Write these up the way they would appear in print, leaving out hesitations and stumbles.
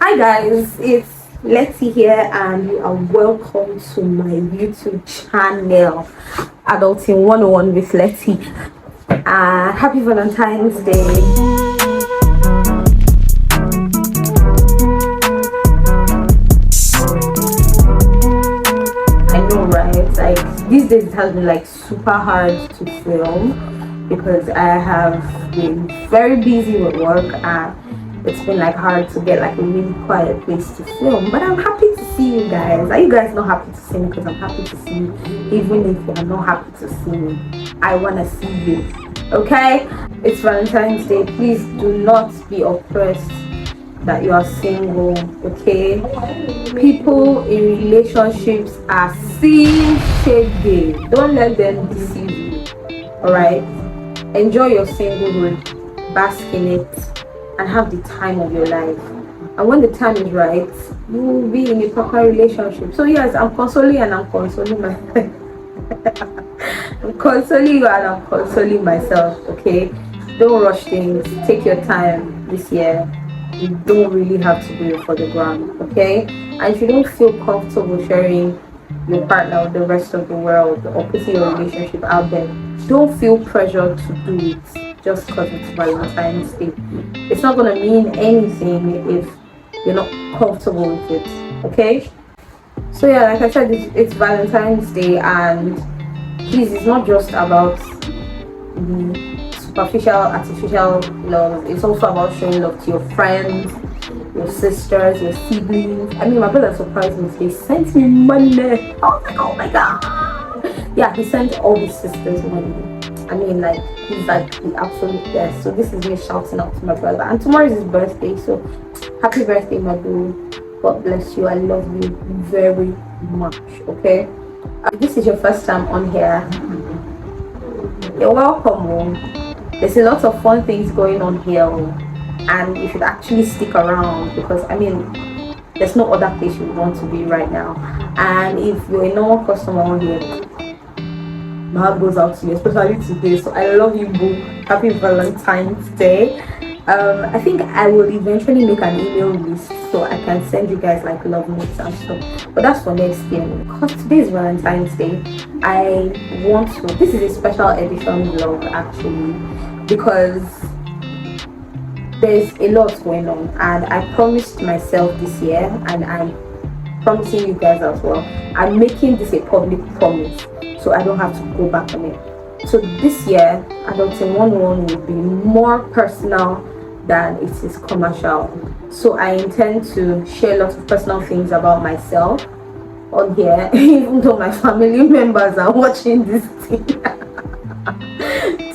Hi guys, it's Letty here and you are welcome to my YouTube channel, Adulting 101 with Letty. Happy Valentine's Day. I know, right? Like these days it has been like super hard to film because I have been very busy with work and it's been like hard to get like a really quiet place to film. But I'm happy to see you guys. Are you guys not happy to see me? Because I'm happy to see you. Even if you're not happy to see me, I want to see you. Okay? It's Valentine's Day. Please do not be oppressed that you are single. Okay? People in relationships are seeing shady. Don't let them deceive you. Alright? Enjoy your singlehood. Bask in it. And have the time of your life, and when the time is right you will be in a proper relationship. So yes, I'm consoling and I'm consoling myself. I'm consoling you and I'm consoling myself. Okay, don't rush things, take your time this year. You don't really have to do it for the ground. Okay, and if you don't feel comfortable sharing your partner with the rest of the world or putting your relationship out there, don't feel pressured to do it just because it's Valentine's Day. It's not going to mean anything if you're not comfortable with it. Okay, so yeah, like I said, it's Valentine's Day, and please, it's not just about the superficial artificial love. It's also about showing love to your friends, your sisters, your siblings. I mean, my brother surprised me. He sent me money. I was like, oh my god. Yeah, he sent all his sisters money. I mean, like, he's like the absolute best. So this is me shouting out to my brother. And tomorrow is his birthday, so happy birthday, my boo. God bless you. I love you very much. Okay, if this is your first time on here, you're welcome. There's a lot of fun things going on here, and you should actually stick around because I mean, there's no other place you want to be right now. And if you're a normal customer on here, my heart goes out to you, especially today. So I love you, boo. Happy Valentine's Day. I think I will eventually make an email list so I can send you guys like love notes and stuff, but that's for next year. Because today is Valentine's Day, I want to, this is a special edition vlog actually, because there's a lot going on and I promised myself this year, and I'm promising you guys as well. I'm making this a public promise so I don't have to go back on it. So this year, Adulting 101 will be more personal than it is commercial. So I intend to share lots of personal things about myself on here, even though my family members are watching this thing.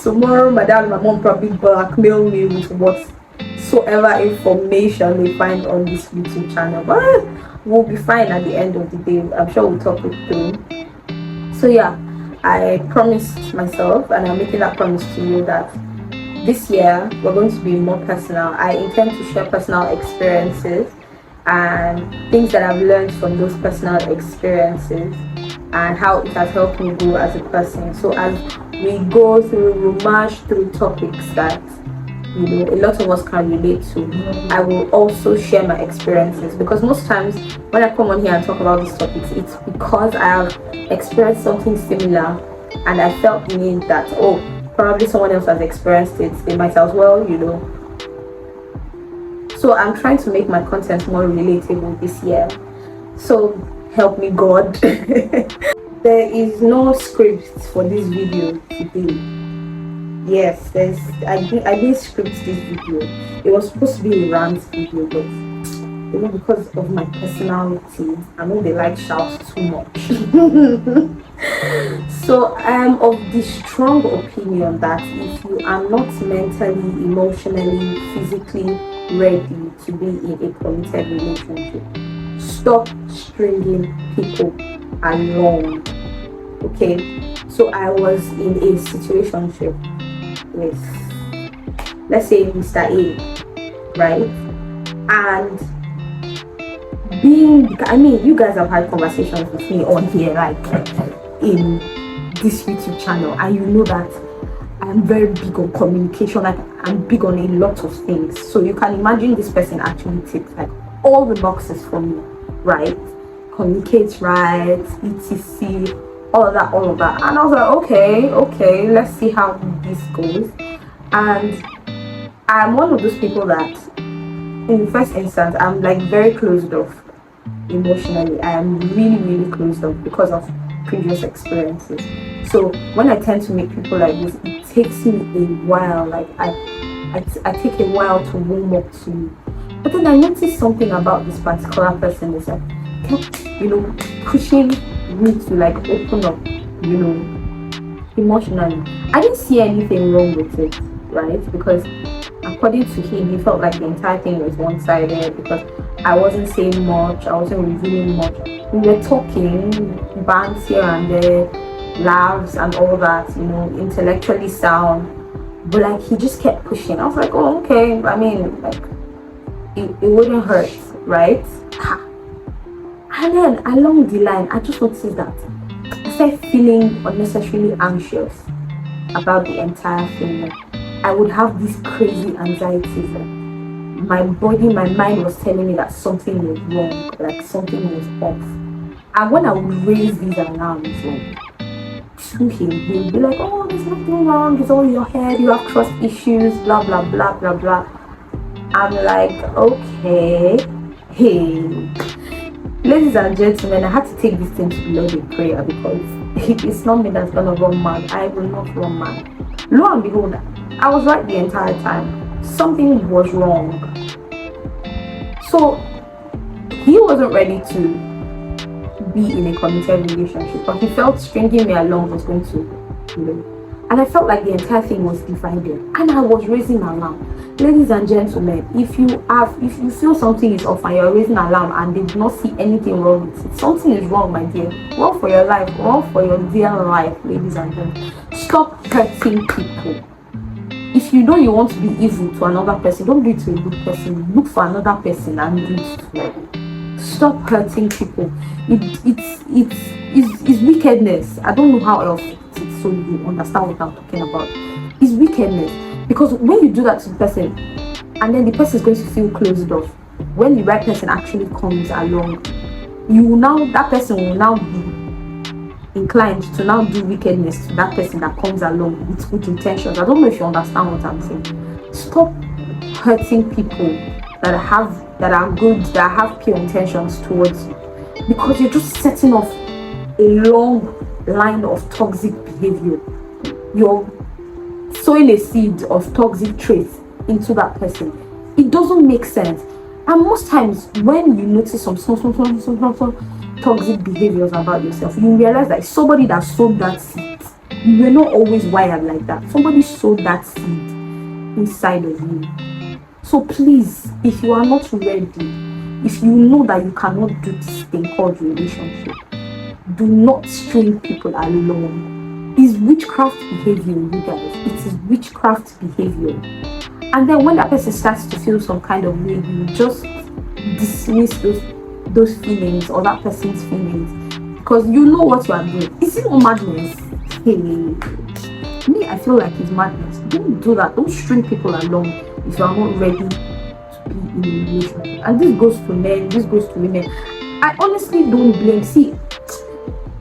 Tomorrow, my dad and my mom probably blackmail me with whatsoever information they find on this YouTube channel. But we'll be fine at the end of the day. I'm sure we'll talk it through. So yeah, I promised myself, and I'm making that promise to you, that this year we're going to be more personal. I intend to share personal experiences and things that I've learned from those personal experiences and how it has helped me grow as a person. So as we go through, we'll march through topics that, you know, a lot of us can relate to. I will also share my experiences, because most times when I come on here and talk about these topics, it's because I have experienced something similar and I felt the need that, oh, probably someone else has experienced it, they might as well, you know. So I'm trying to make my content more relatable this year, so help me God. There is no script for this video today. Yes, I didn't script this video. It was supposed to be a rant video, but you know, because of my personality, I know they like shouts too much. So I'm of the strong opinion that if you are not mentally, emotionally, physically ready to be in a committed relationship, stop stringing people along. Okay, so I was in a situationship with, let's say, Mr. A, right? And I mean, you guys have had conversations with me on here, like in this YouTube channel, and you know that I'm very big on communication. Like, I'm big on a lot of things. So you can imagine this person actually takes like all the boxes for me, right? Communicates right, etc, all of that. And I was like, okay, let's see how this goes. And I'm one of those people that, in the first instance, I'm like very closed off emotionally. I am really closed off because of previous experiences. So when I tend to meet people like this, it takes me a while. Like I take a while to warm up to you. But then I noticed something about this particular person is that kept, pushing me to like open up, emotionally. I didn't see anything wrong with it, right? Because according to him, he felt like the entire thing was one-sided because I wasn't saying much, I wasn't revealing much. We were talking, bands here and there, laughs and all that, intellectually sound. But like he just kept pushing. I was like, oh, okay. I mean, like it wouldn't hurt, right? And then along the line, I just noticed that I started feeling unnecessarily anxious about the entire thing. I would have these crazy anxieties. My body, my mind was telling me that something was wrong, like something was off. And when I would raise these alarms to him, he would be like, oh, there's nothing wrong, it's all in your head, you have trust issues, blah blah blah blah blah. I'm like, okay, hey, ladies and gentlemen, I had to take this thing to the Lord in prayer because it's not me that's gonna run mad. I will not run mad. Lo and behold, I was right the entire time. Something was wrong. So he wasn't ready to be in a committed relationship, but he felt stringing me along was going to, and I felt like the entire thing was divided, and I was raising alarm. Ladies and gentlemen, if you feel something is off and you're raising alarm and they do not see anything wrong with it, something is wrong, my dear. Run for your life, run for your dear life, ladies and gentlemen. Stop hurting people. If you know you want to be evil to another person, don't do it to a good person. Look for another person and do it to them. Stop hurting people. It's wickedness. I don't know how else to put it so you understand what I'm talking about. It's wickedness. Because when you do that to the person, and then the person is going to feel closed off, when the right person actually comes along, that person will now be inclined to now do wickedness to that person that comes along with good intentions. I don't know if you understand what I'm saying. Stop hurting people that are good, that have pure intentions towards you, because you're just setting off a long line of toxic behavior. You're sowing a seed of toxic traits into that person. It doesn't make sense. And most times when you notice some toxic behaviors about yourself, you realize that it's somebody that sowed that seed. You were not always wired like that. Somebody sowed that seed inside of you. So please, if you are not ready, if you know that you cannot do this thing called relationship, do not string people along. It's witchcraft behavior, you guys. It is witchcraft behavior. And then when that person starts to feel some kind of way, you just dismiss those feelings or that person's feelings because you know what you are doing. Is it not madness? Hey, me, I feel like it's madness. Don't do that. Don't string people along if you are not ready to be in a relationship. And this goes to men, this goes to women. I honestly don't blame. See,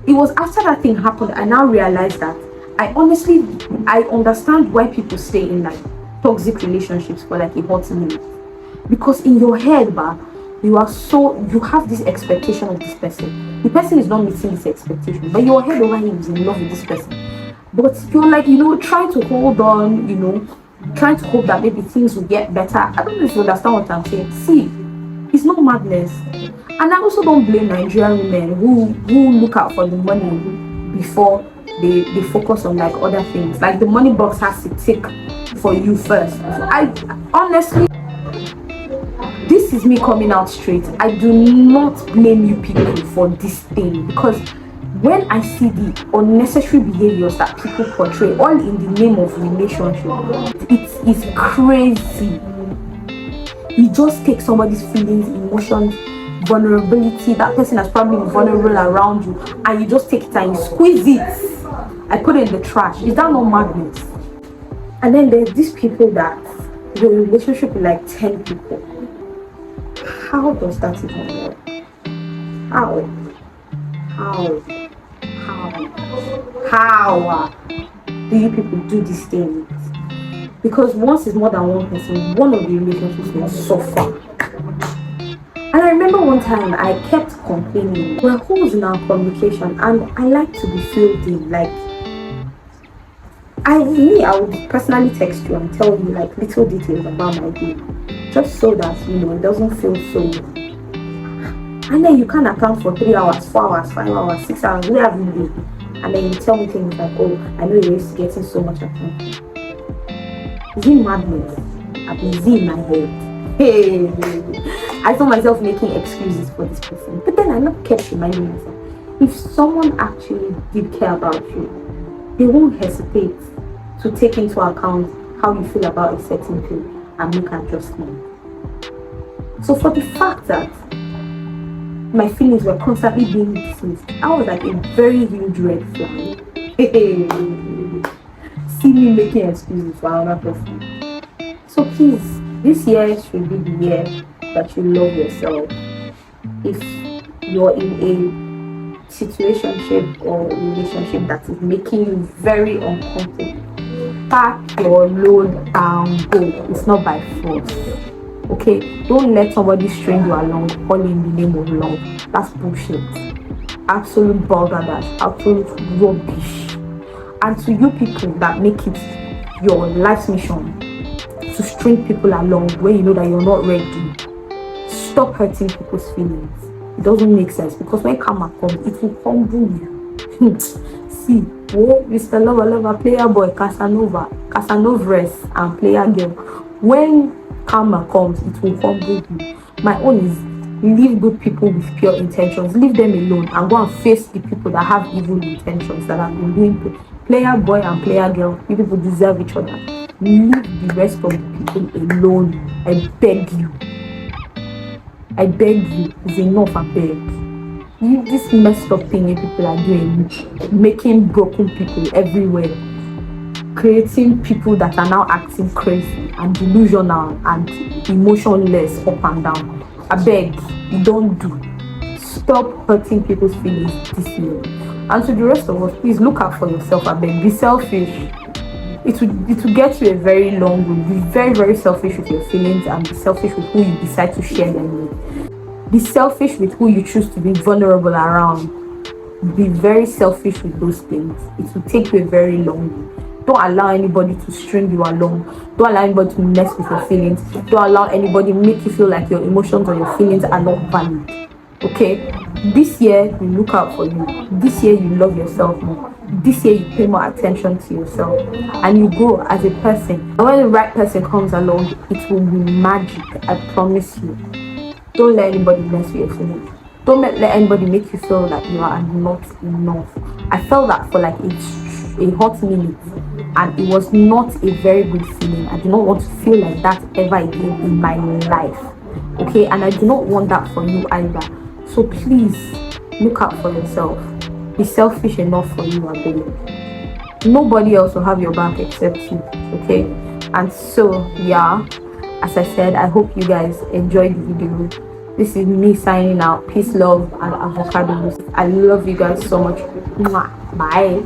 it was after that thing happened, I now realized that I understand why people stay in like toxic relationships for like a hot minute. Because in your head, you have this expectation of this person. The person is not meeting this expectation, but your head over him is in love with this person. But you're like, trying to hold on, trying to hope that maybe things will get better. I don't know if you understand what I'm saying. See, it's not madness. And I also don't blame Nigerian women who look out for the money before they focus on like other things. Like the money box has to tick for you first. I honestly, this is me coming out straight. I do not blame you people for this thing, because when I see the unnecessary behaviors that people portray all in the name of relationship, it is crazy. You just take somebody's feelings, emotions, vulnerability. That person has probably been vulnerable around you, and you just take it and you squeeze it. I put it in the trash. Is that not madness? And then there's these people that the relationship with like 10 people. How does that even work? How? How do you people do these things? Because once it's more than one person, one of the relationships will suffer. And I remember one time I kept complaining, we're holes in our communication, and I like to be filled in. Like, I would personally text you and tell you like little details about my day, just so that it doesn't feel so. And then you can't account for 3 hours, 4 hours, 5 hours, 6 hours, where have you been? And then you tell me things like, oh, I know you're used to getting so much attention. Is it madness? I've been in my head. Hey, I found myself making excuses for this person. But then I not kept reminding myself, if someone actually did care about you, they won't hesitate to take into account how you feel about a certain thing and make adjustments. So for the fact that my feelings were constantly being dismissed, I was like a very huge red flag. See me making excuses for another person. So please, this year should be the year that you love yourself. If you're in a situationship or relationship that is making you very uncomfortable, pack your load and go. It's not by force. Okay, don't let somebody string you along all in the name of love. That's bullshit. Absolute balderdash, absolute rubbish. And to you people that make it your life's mission to string people along when you know that you're not ready, stop hurting people's feelings. It doesn't make sense, because when karma comes, it will humble you. See, oh, Mr. Lover, player boy, Casanova's and player girl. When karma comes, it will humble you. My own is leave good people with pure intentions. Leave them alone and go and face the people that have evil intentions, that have been doing player boy and player girl. You people deserve each other. Leave the rest of the people alone. I beg you. It's enough. I beg. This messed up thing people are doing, making broken people everywhere, creating people that are now acting crazy and delusional and emotionless up and down. I beg, you don't do. Stop hurting people's feelings this year. And to the rest of us, please look out for yourself. I beg, be selfish. It will get you a very long way. Be very, very selfish with your feelings, and be selfish with who you decide to share them with. Be selfish with who you choose to be vulnerable around. Be very selfish with those things. It will take you a very long way. Don't allow anybody to string you along. Don't allow anybody to mess with your feelings. Don't allow anybody to make you feel like your emotions or your feelings are not valid. Okay? This year, you look out for you. This year, you love yourself more. This year, you pay more attention to yourself. And you grow as a person. And when the right person comes along, it will be magic. I promise you. Don't let anybody mess with your feelings. Don't let anybody make you feel like you are not enough. I felt that for like a hot minute, and it was not a very good feeling. I do not want to feel like that ever again in my life. Okay, and I do not want that for you either. So please look out for yourself. Be selfish enough for you, I believe. Nobody else will have your back except you. Okay, and so yeah, as I said, I hope you guys enjoyed the video. This is me signing out. Peace, love, and avocados. I love you guys so much. Bye.